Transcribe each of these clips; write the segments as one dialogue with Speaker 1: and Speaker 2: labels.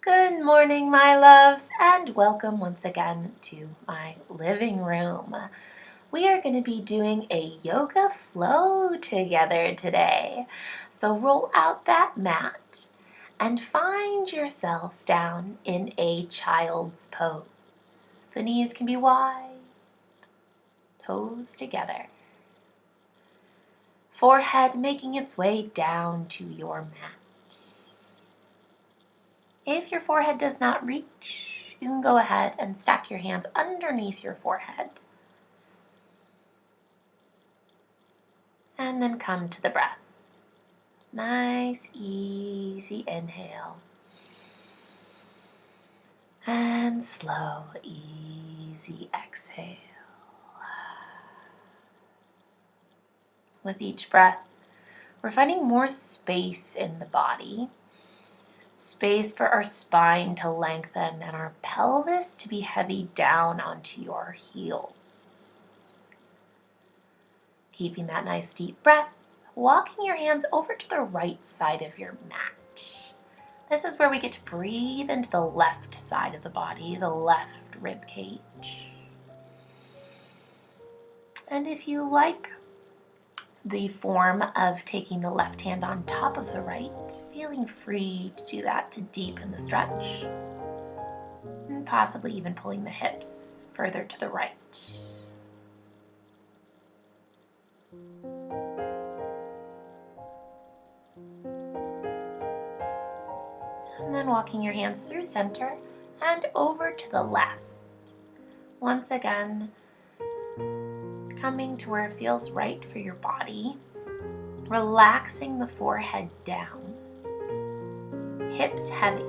Speaker 1: Good morning, my loves, and welcome once again to my living room. We are going to be doing a yoga flow together today. So roll out that mat and find yourselves down in a child's pose. The knees can be wide, toes together. Forehead making its way down to your mat. If your forehead does not reach, you can go ahead and stack your hands underneath your forehead. And then come to the breath. Nice, easy inhale. And slow, easy exhale. With each breath, we're finding more space in the body. Space for our spine to lengthen and our pelvis to be heavy down onto your heels. Keeping that nice deep breath, walking your hands over to the right side of your mat. This is where we get to breathe into the left side of the body, the left rib cage. And if you like the form of taking the left hand on top of the right, feeling free to do that to deepen the stretch, and possibly even pulling the hips further to the right. And then walking your hands through center and over to the left. Once again, coming to where it feels right for your body, relaxing the forehead down, hips heavy,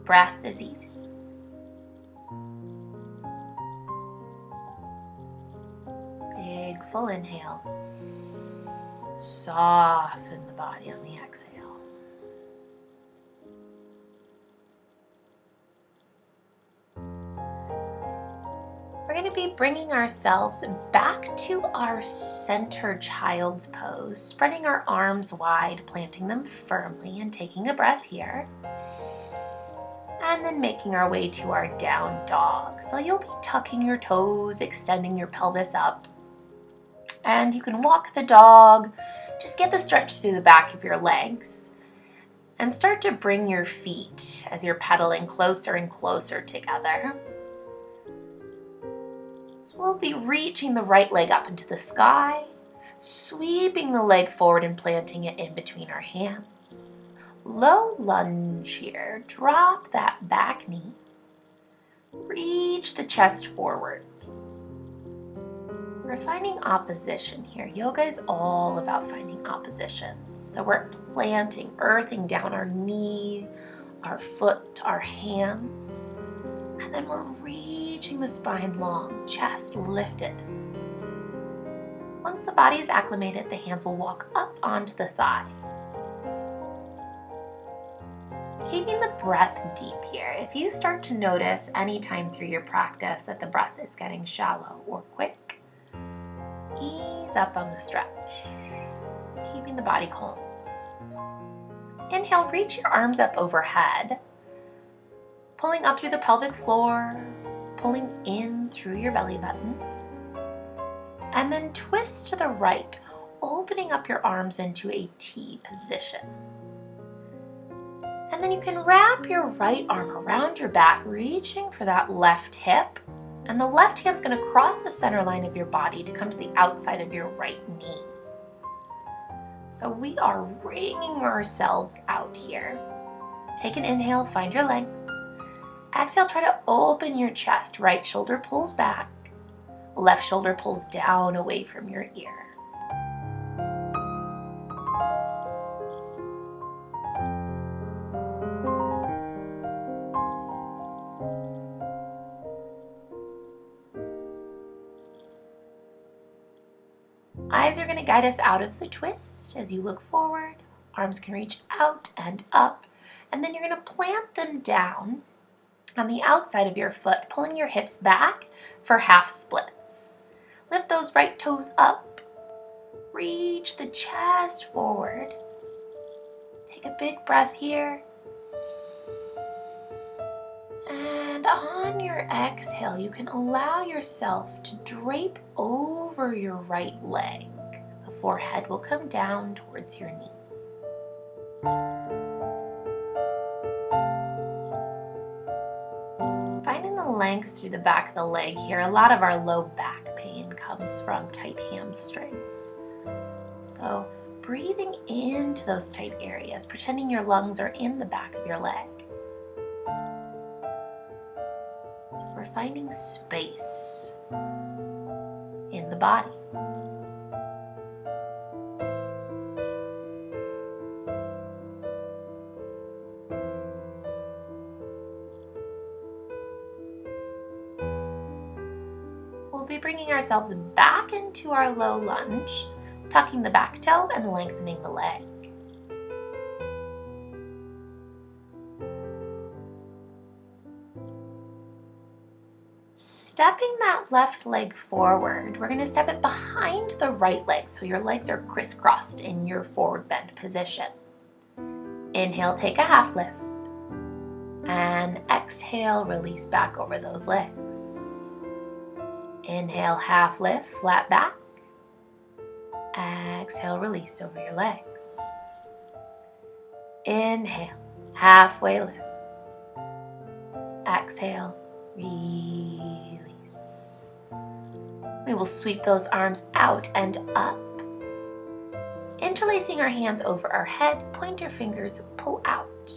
Speaker 1: breath is easy. Big full inhale, soften the body on the exhale. We're going to be bringing ourselves back to our center child's pose, spreading our arms wide, planting them firmly, and taking a breath here. And then making our way to our down dog. So you'll be tucking your toes, extending your pelvis up. And you can walk the dog, just get the stretch through the back of your legs. And start to bring your feet as you're pedaling closer and closer together. So we'll be reaching the right leg up into the sky, sweeping the leg forward and planting it in between our hands. Low lunge here, drop that back knee, reach the chest forward. We're finding opposition here. Yoga is all about finding oppositions. So we're planting, earthing down our knee, our foot, our hands. And then we're reaching the spine long, chest lifted. Once the body is acclimated, the hands will walk up onto the thigh. Keeping the breath deep here. If you start to notice anytime through your practice that the breath is getting shallow or quick, ease up on the stretch, keeping the body calm. Inhale, reach your arms up overhead, pulling up through the pelvic floor, pulling in through your belly button, and then twist to the right, opening up your arms into a T position. And then you can wrap your right arm around your back, reaching for that left hip, and the left hand's going to cross the center line of your body to come to the outside of your right knee. So we are wringing ourselves out here. Take an inhale, find your length. Exhale, try to open your chest. Right shoulder pulls back. Left shoulder pulls down away from your ear. Eyes are going to guide us out of the twist as you look forward. Arms can reach out and up. And then you're going to plant them down on the outside of your foot, pulling your hips back for half splits. Lift those right toes up. Reach the chest forward. Take a big breath here. on your exhale, you can allow yourself to drape over your right leg. The forehead will come down towards your knee. Finding the length through the back of the leg here. A lot of our low back pain comes from tight hamstrings. So breathing into those tight areas, pretending your lungs are in the back of your leg. So we're finding space in the body. We'll be bringing ourselves back into our low lunge, tucking the back toe and lengthening the leg. Stepping that left leg forward, we're going to step it behind the right leg so your legs are crisscrossed in your forward bend position. Inhale, take a half lift, and exhale, release back over those legs. Inhale, half lift, flat back. Exhale, release over your legs. Inhale, halfway lift. Exhale, release. We will sweep those arms out and up. Interlacing our hands over our head, pointer fingers pull out.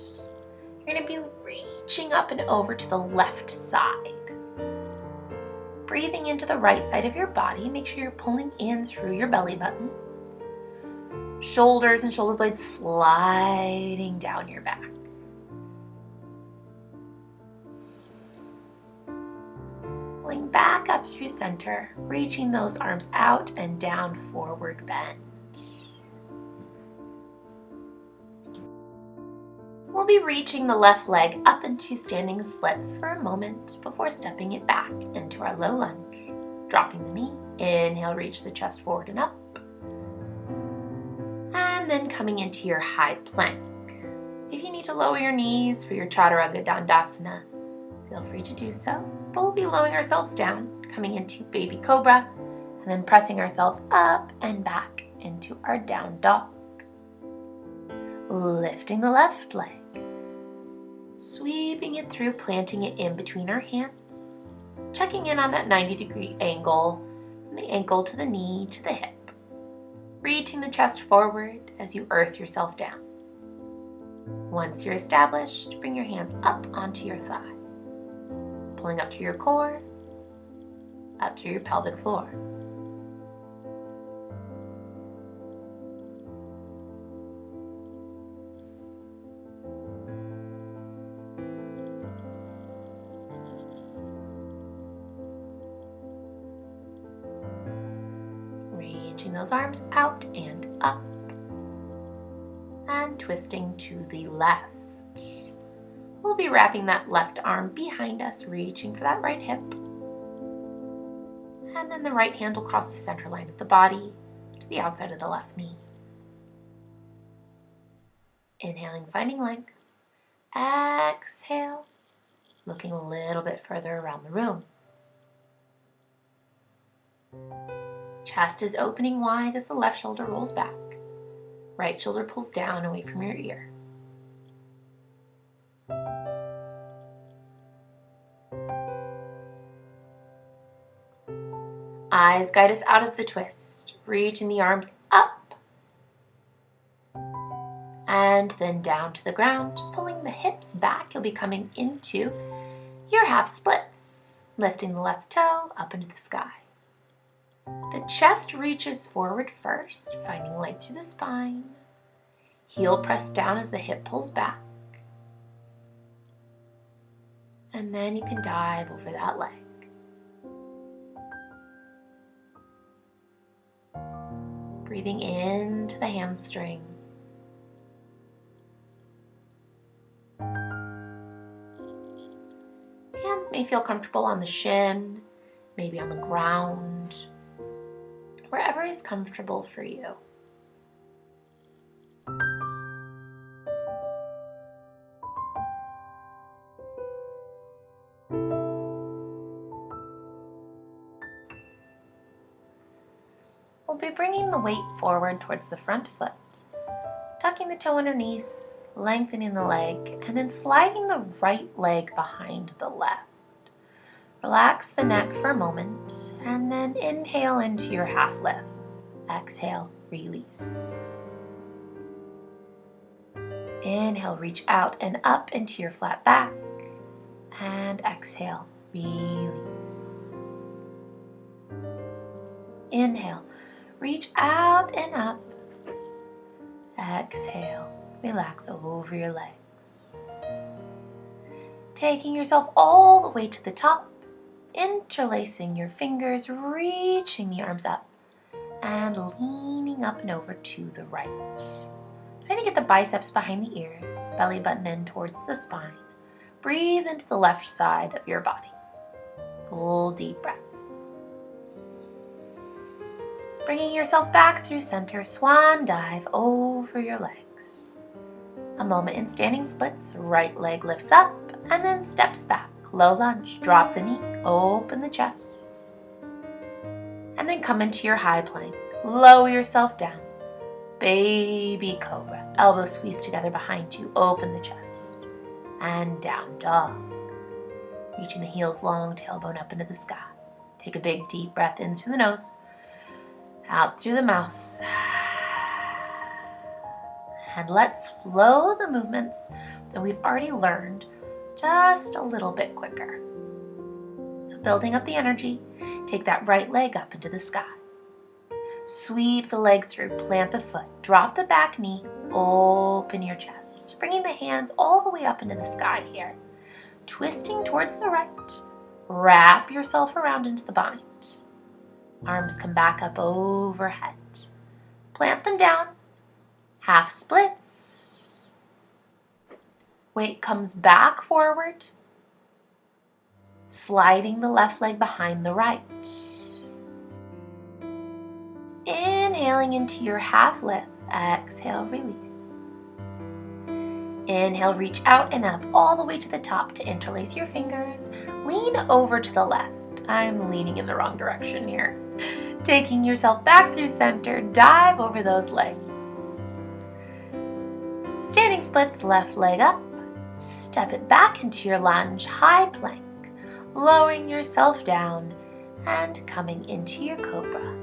Speaker 1: You're going to be reaching up and over to the left side. Breathing into the right side of your body, make sure you're pulling in through your belly button. Shoulders and shoulder blades sliding down your back. Pulling back up through center, reaching those arms out and down, forward bend. We'll be reaching the left leg up into standing splits for a moment before stepping it back into our low lunge. Dropping the knee, inhale, reach the chest forward and up. And then coming into your high plank. If you need to lower your knees for your Chaturanga Dandasana, feel free to do so. But we'll be lowering ourselves down, coming into baby cobra, and then pressing ourselves up and back into our down dog. Lifting the left leg. Sweeping it through, planting it in between our hands. Checking in on that 90-degree angle from the ankle to the knee to the hip. Reaching the chest forward as you earth yourself down. Once you're established, bring your hands up onto your thigh. Pulling up through your core, up through your pelvic floor. Reaching those arms out and up. And twisting to the left. We'll be wrapping that left arm behind us, reaching for that right hip. And then the right hand will cross the center line of the body to the outside of the left knee. Inhaling, finding length. Exhale, looking a little bit further around the room. Chest is opening wide as the left shoulder rolls back. Right shoulder pulls down away from your ear. Eyes guide us out of the twist, reaching the arms up and then down to the ground, pulling the hips back. You'll be coming into your half splits, lifting the left toe up into the sky. The chest reaches forward first, finding length through the spine. Heel pressed down as the hip pulls back. And then you can dive over that leg. Breathing into the hamstring. Hands may feel comfortable on the shin, maybe on the ground, wherever is comfortable for you. we'll be bringing the weight forward towards the front foot, tucking the toe underneath, lengthening the leg, and then sliding the right leg behind the left. Relax the neck for a moment, and then inhale into your half lift. Exhale, release. Inhale, reach out and up into your flat back, and exhale, release. Inhale, reach out and up. Exhale, relax over your legs. Taking yourself all the way to the top, interlacing your fingers, reaching the arms up, and leaning up and over to the right. Trying to get the biceps behind the ears, belly button in towards the spine. Breathe into the left side of your body. Full deep breath. Bringing yourself back through center, swan dive over your legs. A moment in standing splits, right leg lifts up and then steps back. Low lunge, drop the knee, open the chest. And then come into your high plank. Lower yourself down. Baby cobra. Elbows squeeze together behind you. Open the chest. And down dog. Reaching the heels long, tailbone up into the sky. Take a big deep breath in through the nose. Out through the mouth. And let's flow the movements that we've already learned just a little bit quicker. So building up the energy, take that right leg up into the sky. Sweep the leg through, plant the foot, drop the back knee, open your chest. Bringing the hands all the way up into the sky here. Twisting towards the right, wrap yourself around into the bind. Arms come back up overhead. Plant them down, half splits. Weight comes back forward, sliding the left leg behind the right. Inhaling into your half lift, exhale, release. Inhale, reach out and up all the way to the top to interlace your fingers. Lean over to the left. I'm leaning in the wrong direction here. Taking yourself back through center, dive over those legs. Standing splits, left leg up. Step it back into your lunge, high plank. Lowering yourself down and coming into your cobra.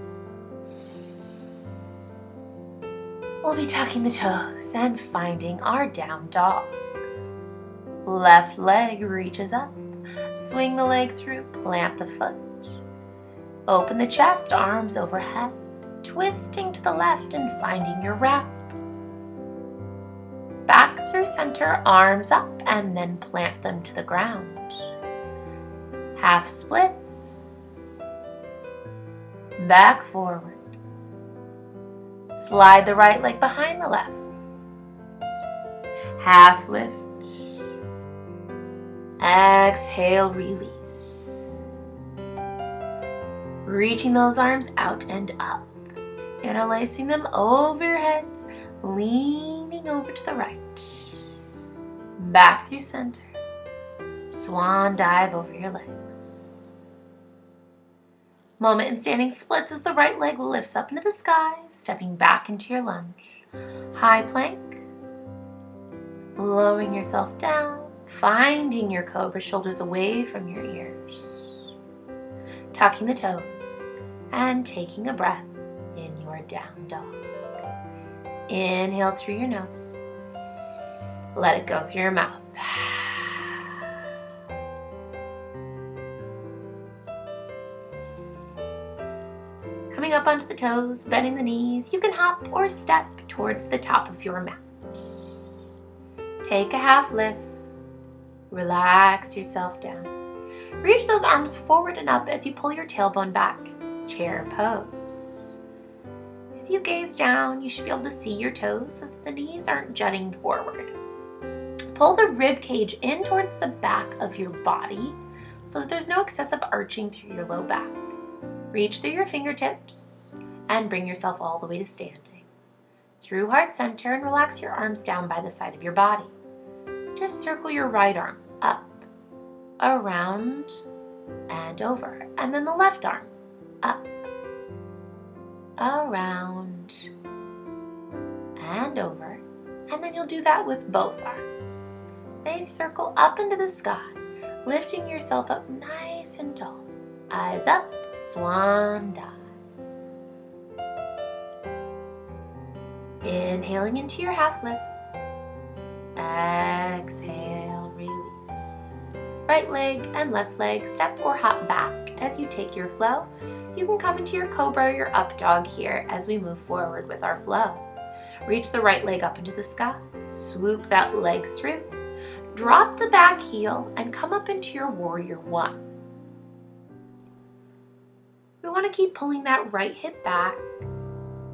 Speaker 1: We'll be tucking the toes and finding our down dog. Left leg reaches up. Swing the leg through, plant the foot. Open the chest, arms overhead. Twisting to the left and finding your wrap. Back through center, arms up, and then plant them to the ground. Half splits. Back forward. Slide the right leg behind the left. Half lift. Exhale, release. Reaching those arms out and up. Interlacing them overhead. Leaning over to the right. Back through center. Swan dive over your legs. Moment in standing splits as the right leg lifts up into the sky, stepping back into your lunge. High plank. Lowering yourself down, finding your cobra, shoulders away from your ears. Tucking the toes and taking a breath in your down dog. Inhale through your nose. Let it go through your mouth. Coming up onto the toes, bending the knees, you can hop or step towards the top of your mat. Take a half lift. Relax yourself down. Reach those arms forward and up as you pull your tailbone back. Chair pose. If you gaze down, you should be able to see your toes so that the knees aren't jutting forward. Pull the rib cage in towards the back of your body so that there's no excessive arching through your low back. Reach through your fingertips and bring yourself all the way to standing. Through heart center and relax your arms down by the side of your body. Just circle your right arm up, around, and over. And then the left arm up, around, and over. And then you'll do that with both arms. They circle up into the sky, lifting yourself up nice and tall. Eyes up, swan dive. Inhaling into your half lift. Exhale, release. Right leg and left leg step or hop back as you take your flow. You can come into your cobra or your up dog here as we move forward with our flow. Reach the right leg up into the sky. Swoop that leg through. Drop the back heel and come up into your warrior one. We want to keep pulling that right hip back,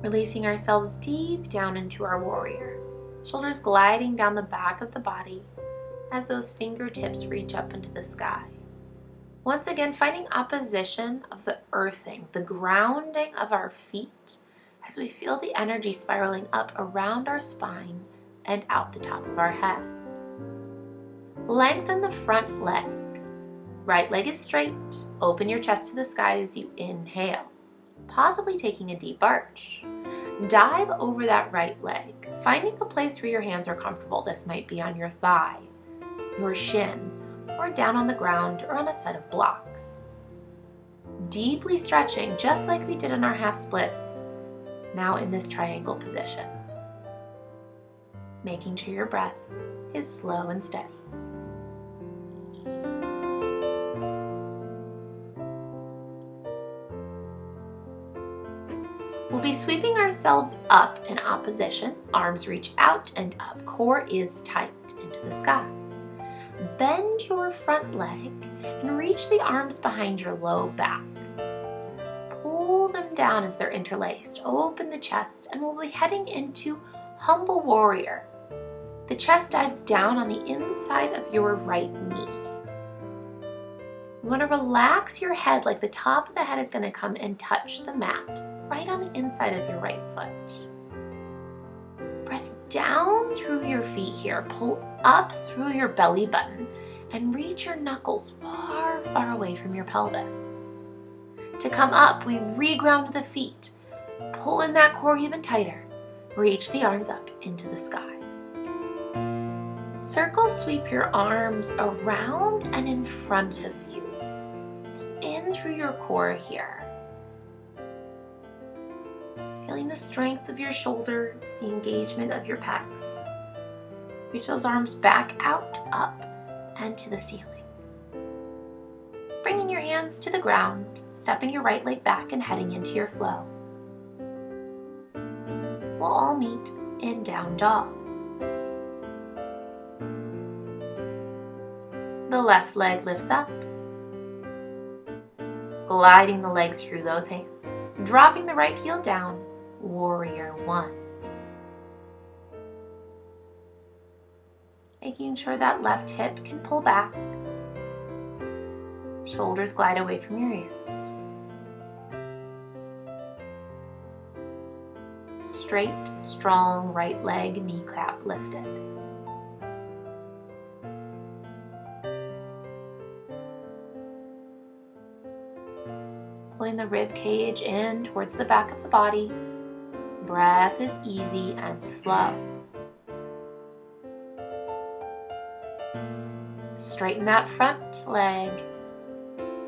Speaker 1: releasing ourselves deep down into our warrior. Shoulders gliding down the back of the body as those fingertips reach up into the sky. Once again, finding opposition of the earthing, the grounding of our feet as we feel the energy spiraling up around our spine and out the top of our head. Lengthen the front leg. Right leg is straight. Open your chest to the sky as you inhale, possibly taking a deep arch. Dive over that right leg, finding a place where your hands are comfortable. This might be on your thigh, your shin, or down on the ground or on a set of blocks. Deeply stretching, just like we did in our half splits, now in this triangle position. Making sure your breath is slow and steady. We'll be sweeping ourselves up in opposition. Arms reach out and up. Core is tight into the sky. Bend your front leg and reach the arms behind your low back. Pull them down as they're interlaced. Open the chest and we'll be heading into humble warrior. The chest dives down on the inside of your right knee. You want to relax your head like the top of the head is going to come and touch the mat right on the inside of your right foot. Press down through your feet here. Pull up through your belly button and reach your knuckles far, far away from your pelvis. To come up, we reground the feet. Pull in that core even tighter. Reach the arms up into the sky. Circle sweep your arms around and in front of you. Pull in through your core here. Feeling the strength of your shoulders, the engagement of your pecs. Reach those arms back out, up, and to the ceiling. Bringing your hands to the ground, stepping your right leg back and heading into your flow. We'll all meet in down dog. The left leg lifts up, gliding the leg through those hands, dropping the right heel down, warrior one. Making sure that left hip can pull back, shoulders glide away from your ears. Straight, strong right leg, kneecap lifted. Pulling the rib cage in towards the back of the body. Breath is easy and slow. Straighten that front leg.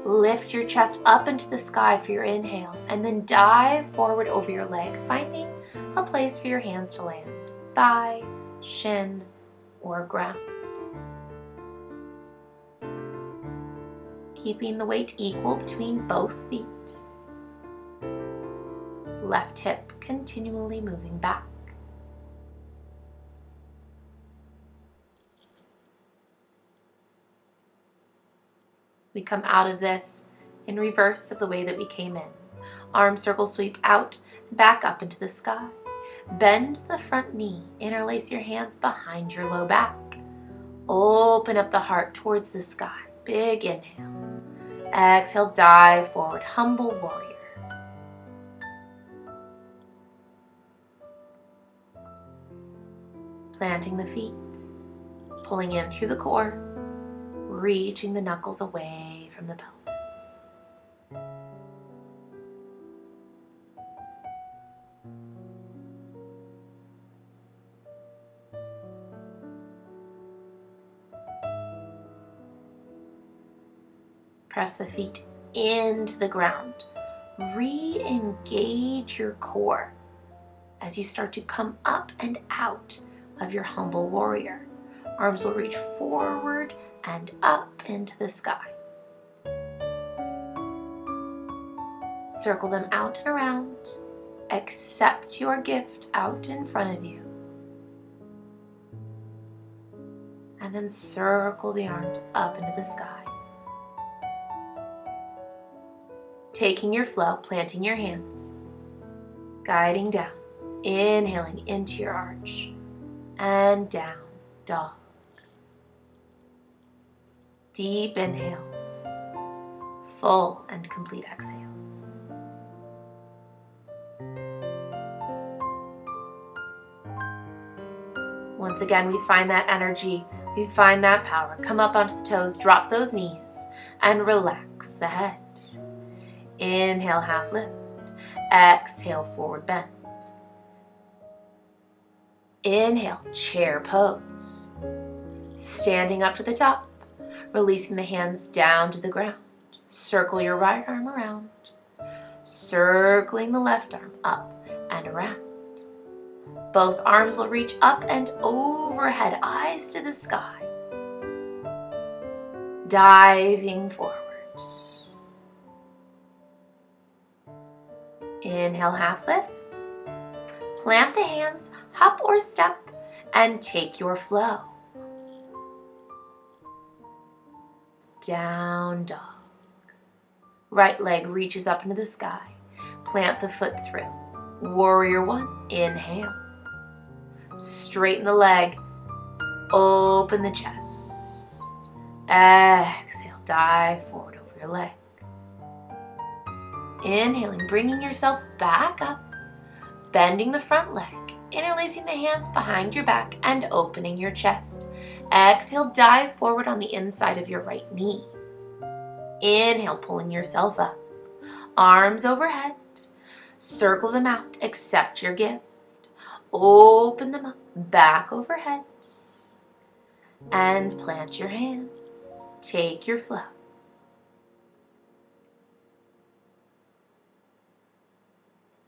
Speaker 1: Lift your chest up into the sky for your inhale, and then dive forward over your leg, finding a place for your hands to land. Thigh, shin, or ground. Keeping the weight equal between both feet. Left hip continually moving back. We come out of this in reverse of the way that we came in. Arm circle sweep out, back up into the sky. Bend the front knee, interlace your hands behind your low back. Open up the heart towards the sky. Big inhale. Exhale, dive forward, humble warrior. Planting the feet, pulling in through the core, reaching the knuckles away from the pelvis. Press the feet into the ground. Re-engage your core as you start to come up and out of your humble warrior. Arms will reach forward and up into the sky. Circle them out and around. Accept your gift out in front of you. And then circle the arms up into the sky. Taking your flow, planting your hands, guiding down, inhaling into your arch, and down, dog. Deep inhales, full and complete exhales. Once again, we find that energy, we find that power. Come up onto the toes, drop those knees, and relax the head. Inhale, half lift. Exhale, forward bend. Inhale, chair pose. Standing up to the top, releasing the hands down to the ground. Circle your right arm around. Circling the left arm up and around. Both arms will reach up and overhead, eyes to the sky. Diving forward. Inhale, half lift. Plant the hands, hop or step, and take your flow. Down dog. Right leg reaches up into the sky. Plant the foot through. Warrior one, inhale. Straighten the leg. Open the chest. Exhale, dive forward over your leg. Inhaling, bringing yourself back up, bending the front leg, interlacing the hands behind your back and opening your chest. Exhale, dive forward on the inside of your right knee. Inhale, pulling yourself up. Arms overhead. Circle them out. Accept your gift. Open them up, back overhead. And plant your hands. Take your flow.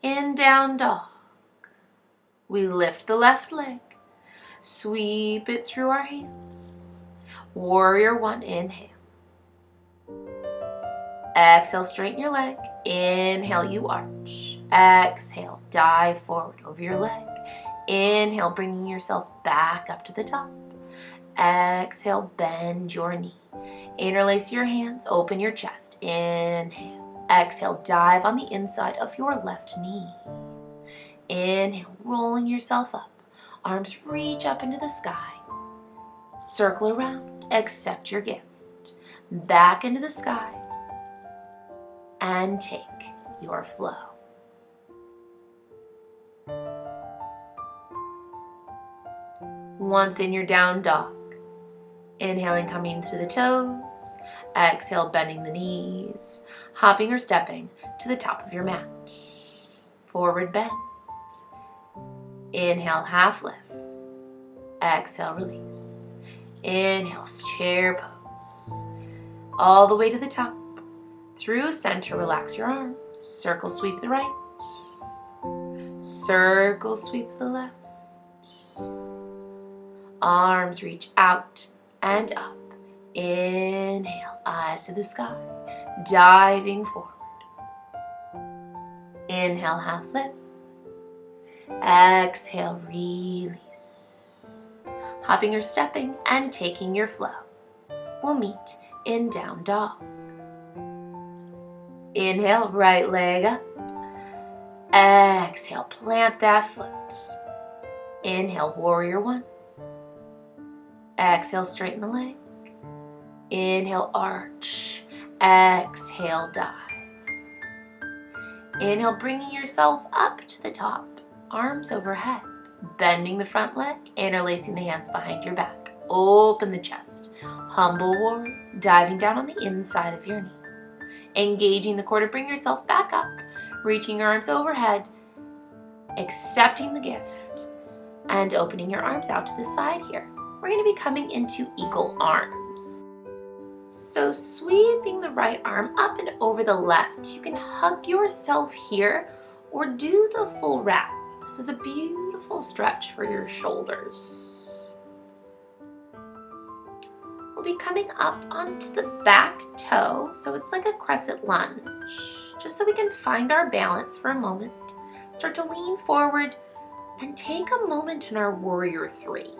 Speaker 1: In down dog. We lift the left leg. Sweep it through our hands. Warrior one, inhale. Exhale, straighten your leg. Inhale, you arch. Exhale, dive forward over your leg. Inhale, bringing yourself back up to the top. Exhale, bend your knee. Interlace your hands, open your chest. Inhale. Exhale, dive on the inside of your left knee. Inhale, rolling yourself up. Arms reach up into the sky. Circle around, accept your gift. Back into the sky. And take your flow. Once in your down dog. Inhaling, coming to the toes. Exhale, bending the knees, hopping or stepping to the top of your mat. Forward bend. Inhale, half lift. Exhale, release. Inhale, chair pose. All the way to the top. Through center, relax your arms. Circle, sweep the right. Circle, sweep the left. Arms reach out and up. Inhale, eyes to the sky, diving forward. Inhale, half lift. Exhale, release. Hopping or stepping and taking your flow. We'll meet in down dog. Inhale, right leg up. Exhale, plant that foot. Inhale, warrior one. Exhale, straighten the leg. Inhale, arch. Exhale, dive. Inhale, bringing yourself up to the top. Arms overhead. Bending the front leg. Interlacing the hands behind your back. Open the chest. Humble warrior. Diving down on the inside of your knee. Engaging the core to bring yourself back up. Reaching your arms overhead. Accepting the gift. And opening your arms out to the side here. We're going to be coming into eagle arms. So sweeping the right arm up and over the left, you can hug yourself here or do the full wrap. This is a beautiful stretch for your shoulders. We'll be coming up onto the back toe, so it's like a crescent lunge, just so we can find our balance for a moment. Start to lean forward and take a moment in our warrior three.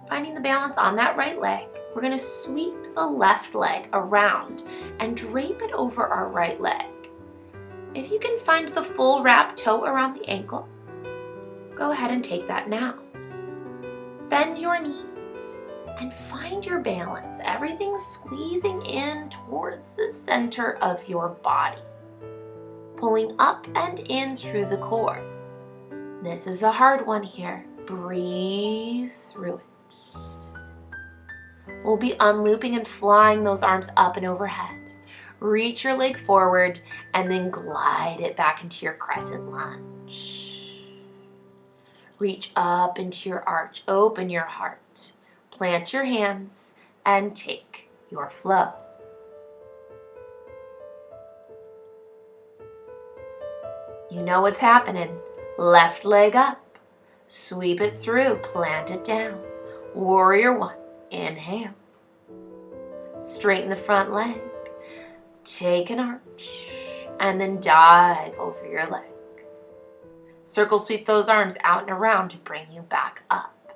Speaker 1: Finding the balance on that right leg, we're going to sweep the left leg around and drape it over our right leg. If you can find the full wrap toe around the ankle, go ahead and take that now. Bend your knees and find your balance. Everything squeezing in towards the center of your body, pulling up and in through the core. This is a hard one here. Breathe through it. We'll be unlooping and flying those arms up and overhead. Reach your leg forward and then glide it back into your crescent lunge. Reach up into your arch, open your heart, plant your hands, and take your flow. You know what's happening. Left leg up, sweep it through, plant it down. Warrior one, inhale. Straighten the front leg, take an arch, and then dive over your leg. Circle sweep those arms out and around to bring you back up.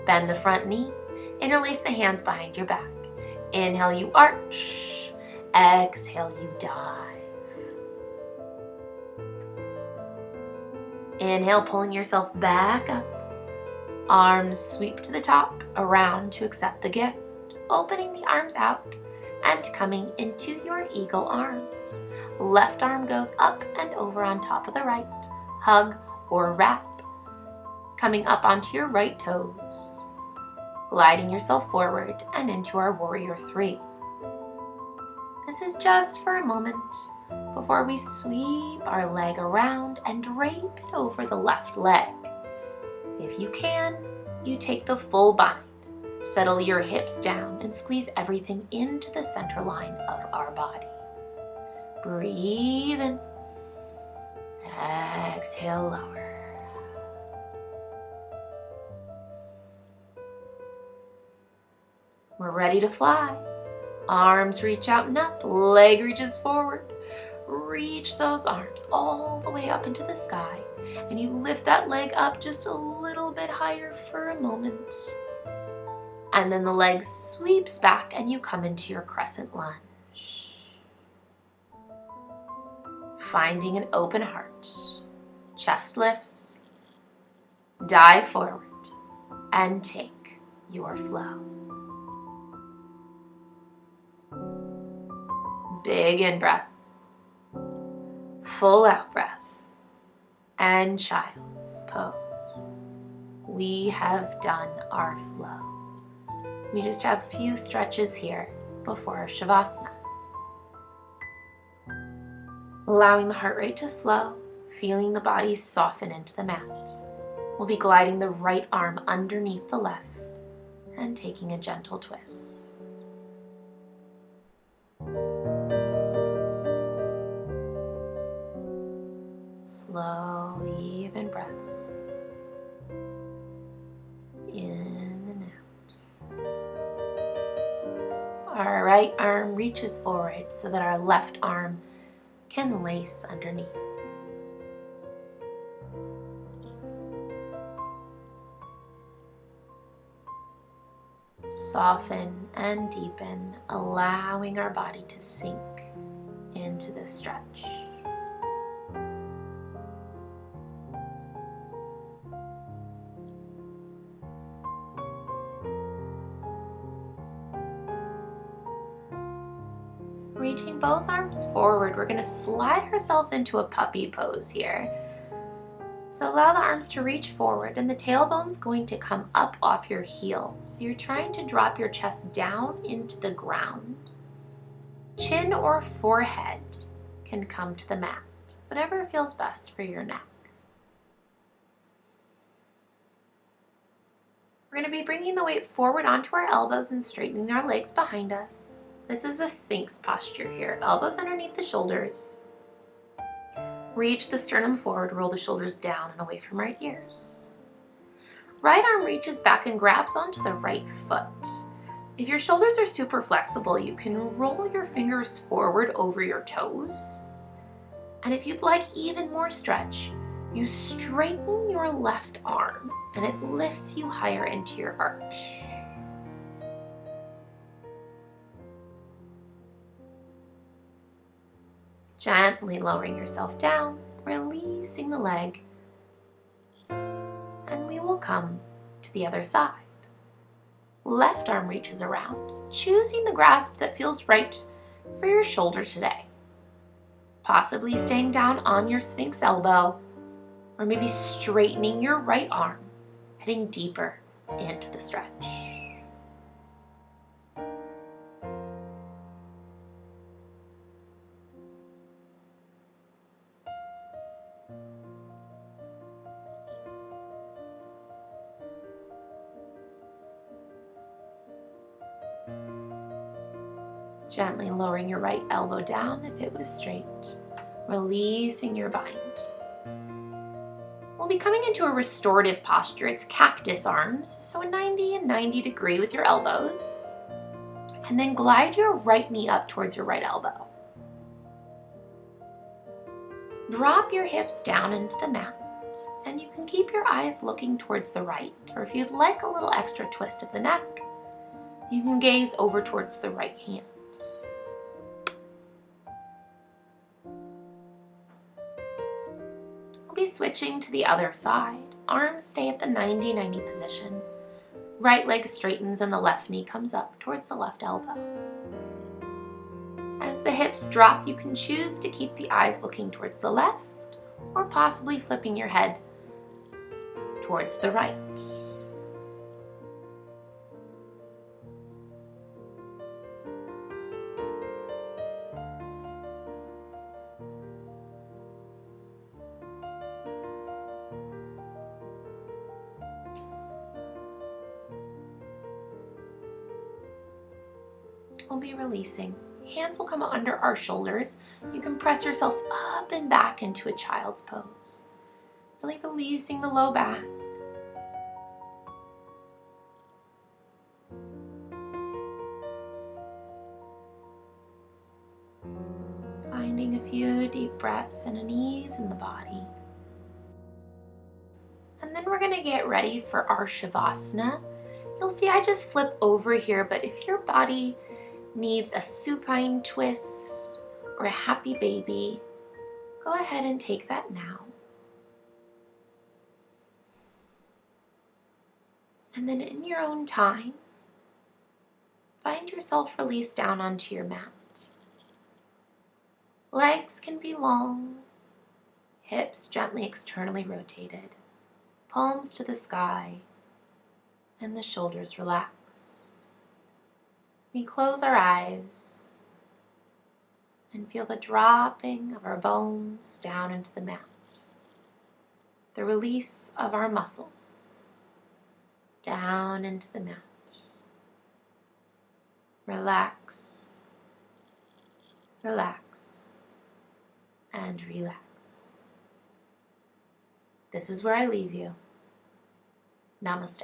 Speaker 1: Bend the front knee, interlace the hands behind your back. Inhale, you arch. Exhale, you dive. Inhale, pulling yourself back up. Arms sweep to the top, around to accept the gift. Opening the arms out and coming into your eagle arms. Left arm goes up and over on top of the right. Hug or wrap. Coming up onto your right toes. Gliding yourself forward and into our warrior three. This is just for a moment before we sweep our leg around and drape it over the left leg. If you can, you take the full bind. Settle your hips down and squeeze everything into the center line of our body. Breathe in. Exhale, lower. We're ready to fly. Arms reach out and up, leg reaches forward. Reach those arms all the way up into the sky, and you lift that leg up just a little bit higher for a moment. And then the leg sweeps back and you come into your crescent lunge. Finding an open heart. Chest lifts. Dive forward and take your flow. Big in breath. Full out breath. And child's pose. We have done our flow. We just have a few stretches here before our Shavasana. Allowing the heart rate to slow, feeling the body soften into the mat. We'll be gliding the right arm underneath the left and taking a gentle twist. Slow, even breaths. In and out. Our right arm reaches forward so that our left arm can lace underneath. Soften and deepen, allowing our body to sink into this stretch. Reaching both arms forward, we're going to slide ourselves into a puppy pose here. So allow the arms to reach forward and the tailbone's going to come up off your heels. So you're trying to drop your chest down into the ground. Chin or forehead can come to the mat, whatever feels best for your neck. We're going to be bringing the weight forward onto our elbows and straightening our legs behind us. This is a Sphinx posture here. Elbows underneath the shoulders. Reach the sternum forward, roll the shoulders down and away from our ears. Right arm reaches back and grabs onto the right foot. If your shoulders are super flexible, you can roll your fingers forward over your toes. And if you'd like even more stretch, you straighten your left arm and it lifts you higher into your arch. Gently lowering yourself down, releasing the leg, and we will come to the other side. Left arm reaches around, choosing the grasp that feels right for your shoulder today. Possibly staying down on your Sphinx elbow, or maybe straightening your right arm, heading deeper into the stretch. Gently lowering your right elbow down if it was straight, releasing your bind. We'll be coming into a restorative posture. It's cactus arms, so a 90 and 90 degree with your elbows. And then glide your right knee up towards your right elbow. Drop your hips down into the mat, and you can keep your eyes looking towards the right, or if you'd like a little extra twist of the neck, you can gaze over towards the right hand. We'll be switching to the other side. Arms stay at the 90-90 position. Right leg straightens and the left knee comes up towards the left elbow. As the hips drop, you can choose to keep the eyes looking towards the left or possibly flipping your head towards the right. We'll be releasing. Hands will come under our shoulders. You can press yourself up and back into a child's pose. Really releasing the low back. Finding a few deep breaths and an ease in the body. And then we're going to get ready for our Shavasana. You'll see I just flip over here, but if your body needs a supine twist or a happy baby, go ahead and take that now. And then in your own time, find yourself released down onto your mat. Legs can be long, hips gently externally rotated, palms to the sky, and the shoulders relaxed. We close our eyes and feel the dropping of our bones down into the mat, the release of our muscles down into the mat. Relax, relax, and relax. This is where I leave you. Namaste.